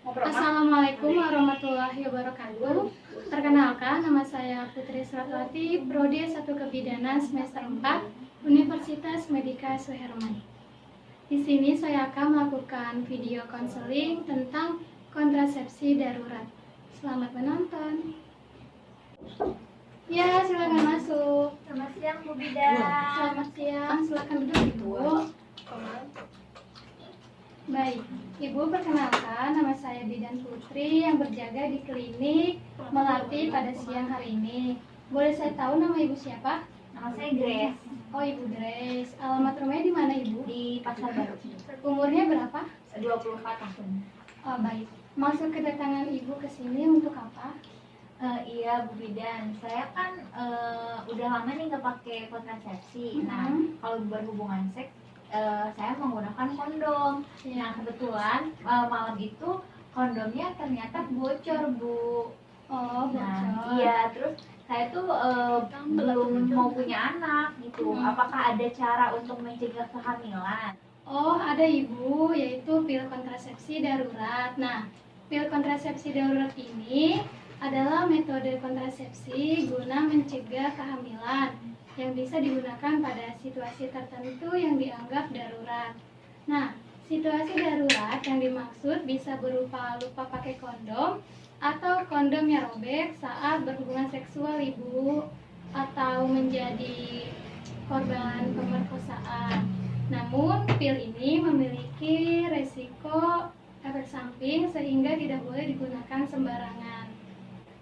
Assalamualaikum warahmatullahi wabarakatuh. Perkenalkan, nama saya Putri Suratwati, Prodi S1 Kebidanan semester 4, Universitas Medika Suherman. Di sini saya akan melakukan video konseling tentang kontrasepsi darurat. Selamat menonton. Ya, silakan masuk. Selamat siang, Bu Bidan. Selamat siang, silakan duduk, Ibu. Baik, Ibu, perkenalkan, nama saya Bidan Putri yang berjaga di klinik Melati pada siang hari ini. Boleh saya tahu nama Ibu siapa? Nama saya Grace. Oh, Ibu Grace. Alamat rumahnya di mana, Ibu? Di Pasar Baru. Umurnya berapa? 24 tahun. Oh, baik. Maksud kedatangan Ibu ke sini untuk apa? Iya, Bu Bidan. Saya kan udah lama nih nggak pakai kontrasepsi. Nah, kalau berhubungan seks saya menggunakan kondom. Nah, kebetulan malam itu kondomnya ternyata bocor, Bu. Oh, bocor. Nah, iya, terus saya tuh belum mau punya anak gitu. Apakah ada cara untuk mencegah kehamilan? Oh, ada, Ibu, yaitu pil kontrasepsi darurat. Nah, pil kontrasepsi darurat ini adalah metode kontrasepsi guna mencegah kehamilan yang bisa digunakan pada situasi tertentu yang dianggap darurat. Nah, situasi darurat yang dimaksud bisa berupa lupa pakai kondom atau kondomnya robek saat berhubungan seksual, Ibu, atau menjadi korban pemerkosaan. Namun, pil ini memiliki resiko efek samping sehingga tidak boleh digunakan sembarangan.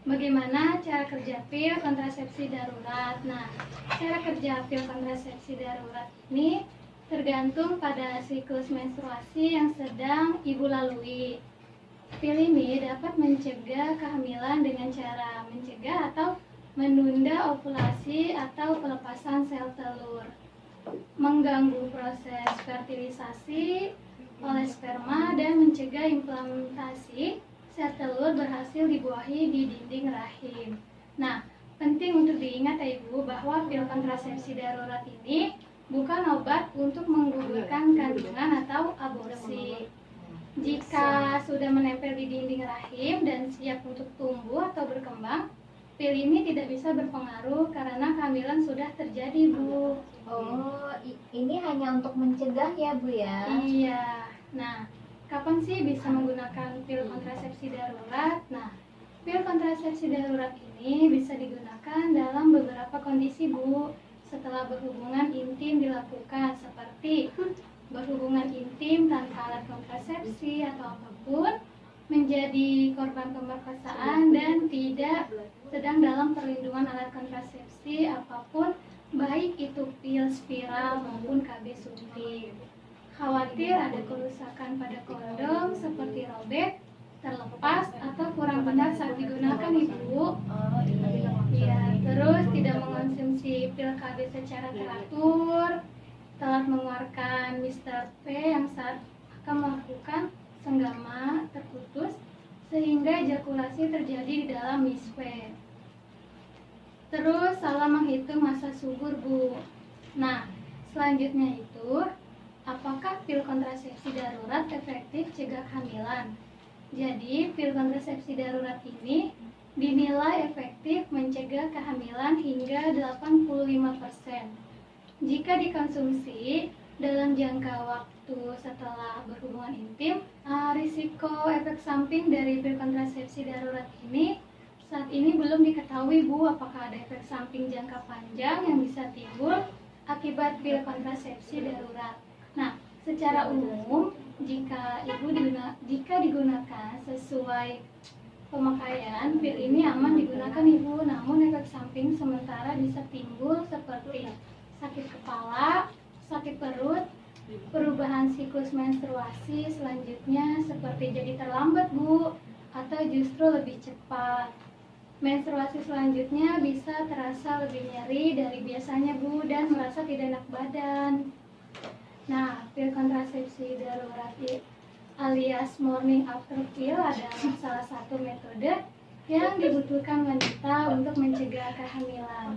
Bagaimana cara kerja pil kontrasepsi darurat? Nah, cara kerja pil kontrasepsi darurat ini tergantung pada siklus menstruasi yang sedang Ibu lalui. Pil ini dapat mencegah kehamilan dengan cara mencegah atau menunda ovulasi atau pelepasan sel telur, mengganggu proses fertilisasi oleh sperma, dan mencegah implantasi sel telur berhasil dibuahi di dinding rahim. Nah, penting untuk diingat ya, Ibu, bahwa pil kontrasepsi darurat ini bukan obat untuk menggugurkan kandungan atau aborsi. Jika sudah menempel di dinding rahim dan siap untuk tumbuh atau berkembang, pil ini tidak bisa berpengaruh karena kehamilan sudah terjadi, Bu. Oh, ini hanya untuk mencegah ya, Bu ya? Iya. Nah, kapan sih bisa menggunakan pil kontrasepsi darurat? Nah, pil kontrasepsi darurat ini bisa digunakan dalam beberapa kondisi, Bu. Setelah berhubungan intim dilakukan, seperti berhubungan intim tanpa alat kontrasepsi atau apapun, menjadi korban pemerkosaan, dan tidak sedang dalam perlindungan alat kontrasepsi apapun, baik itu pil spiral maupun KB suntik. Khawatir ada kerusakan pada kondom seperti robek, terlepas, atau kurang benar saat digunakan, Ibu. Ya, terus tidak mengonsumsi pil KB secara teratur, telat mengeluarkan Mr. P yang saat akan melakukan senggama terputus sehingga ejakulasi terjadi di dalam mispe. Terus salah menghitung masa subur, Bu. Nah, selanjutnya itu, apakah pil kontrasepsi darurat efektif cegah kehamilan? Jadi, pil kontrasepsi darurat ini dinilai efektif mencegah kehamilan hingga 85% jika dikonsumsi dalam jangka waktu setelah berhubungan intim. Risiko efek samping dari pil kontrasepsi darurat ini saat ini belum diketahui, Bu, apakah ada efek samping jangka panjang yang bisa timbul akibat pil kontrasepsi darurat. Nah, secara umum, jika digunakan sesuai pemakaian, pil ini aman digunakan, Ibu. Namun efek samping sementara bisa timbul seperti sakit kepala, sakit perut, perubahan siklus menstruasi selanjutnya seperti jadi terlambat, Bu, atau justru lebih cepat. Menstruasi selanjutnya bisa terasa lebih nyeri dari biasanya, Bu, dan merasa tidak enak badan. Nah, pil kontrasepsi darurat alias morning after pill adalah salah satu metode yang dibutuhkan wanita untuk mencegah kehamilan.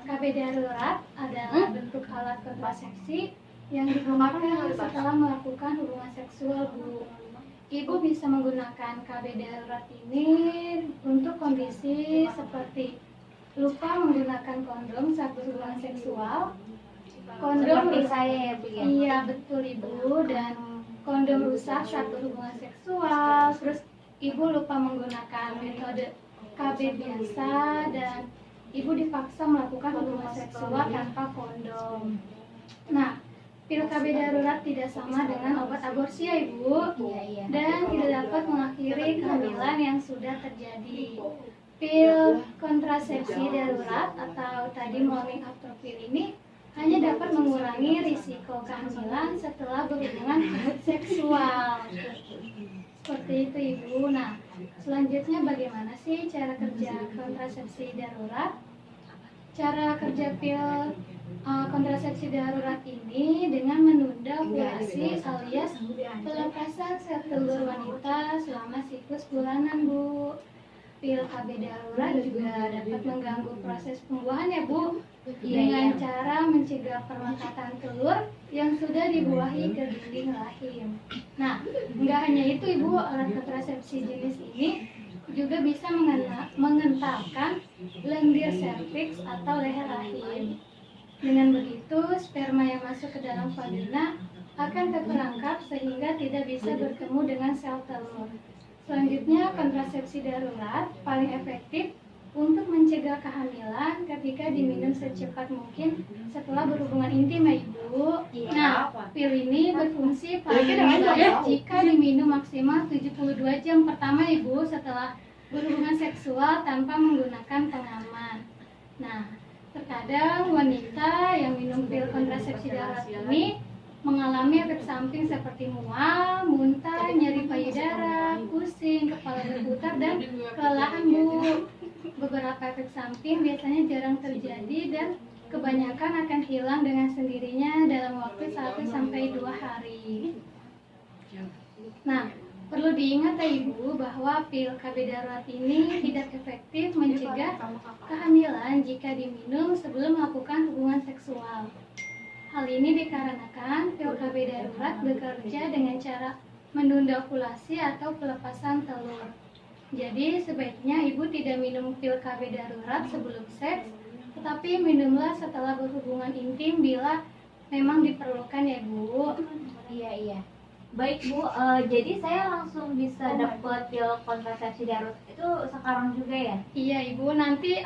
KB darurat adalah bentuk alat kontrasepsi yang digunakan setelah melakukan hubungan seksual, Bu. Ibu bisa menggunakan KB darurat ini untuk kondisi seperti lupa menggunakan kondom saat berhubungan seksual, kondom Seperti rusak, saya ya Bu ya. iya betul Ibu, dan kondom rusak saat berhubungan seksual, terus Ibu lupa menggunakan metode KB biasa, dan Ibu dipaksa melakukan hubungan seksual tanpa kondom. Nah, pil KB darurat tidak sama dengan obat aborsi ya Ibu, Iya. dan tidak dapat mengakhiri kehamilan yang sudah terjadi. Pil kontrasepsi darurat atau tadi morning after pill ini hanya dapat mengurangi risiko kehamilan setelah berhubungan seksual. Seperti itu Ibu. Nah, selanjutnya bagaimana sih cara kerja kontrasepsi darurat? Cara kerja pil kontrasepsi darurat ini dengan menunda ovulasi alias pelepasan sel telur wanita selama siklus bulanan Bu. Pil KB darurat juga dapat mengganggu proses pembuahan ya Bu, dengan cara mencegah perlekatan telur yang sudah dibuahi ke dinding rahim. Nah, nggak hanya itu Ibu, alat kontrasepsi jenis ini juga bisa mengentalkan lendir serviks atau leher rahim. Dengan begitu, sperma yang masuk ke dalam vagina akan terperangkap sehingga tidak bisa bertemu dengan sel telur. Selanjutnya, kontrasepsi darurat paling efektif untuk mencegah kehamilan ketika diminum secepat mungkin setelah berhubungan intim ya Ibu. Nah, pil ini berfungsi paling baik jika diminum maksimal 72 jam pertama Ibu setelah berhubungan seksual tanpa menggunakan pengaman. Nah, terkadang wanita yang minum pil kontrasepsi darurat ini mengalami efek samping seperti mual, muntah, nyeri payudara, pusing, kepala berputar, dan kelelahan Bu. Beberapa efek samping biasanya jarang terjadi dan kebanyakan akan hilang dengan sendirinya dalam waktu 1-2 hari. Nah, perlu diingat ya Ibu bahwa pil KB darurat ini tidak efektif mencegah kehamilan jika diminum sebelum melakukan hubungan seksual. Hal ini dikarenakan pil KB darurat bekerja dengan cara menunda ovulasi atau pelepasan telur. Jadi sebaiknya Ibu tidak minum pil KB darurat sebelum seks, tetapi minumlah setelah berhubungan intim bila memang diperlukan ya Bu. Iya. Baik Bu, jadi saya langsung bisa dapat pil kontrasepsi darurat itu sekarang juga ya? Iya Ibu, nanti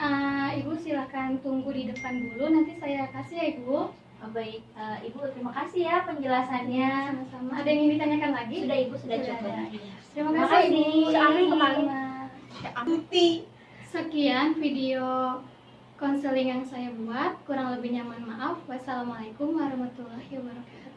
Ibu silakan tunggu di depan dulu, nanti saya kasih ya Ibu. Baik, Ibu terima kasih ya penjelasannya. Sama-sama. Ada yang ingin ditanyakan lagi? Sudah Ibu sudah cukup. Terima Terima kasih kasih. Ibu. Sekian video konseling yang saya buat, kurang lebihnya mohon maaf. Wassalamualaikum warahmatullahi wabarakatuh.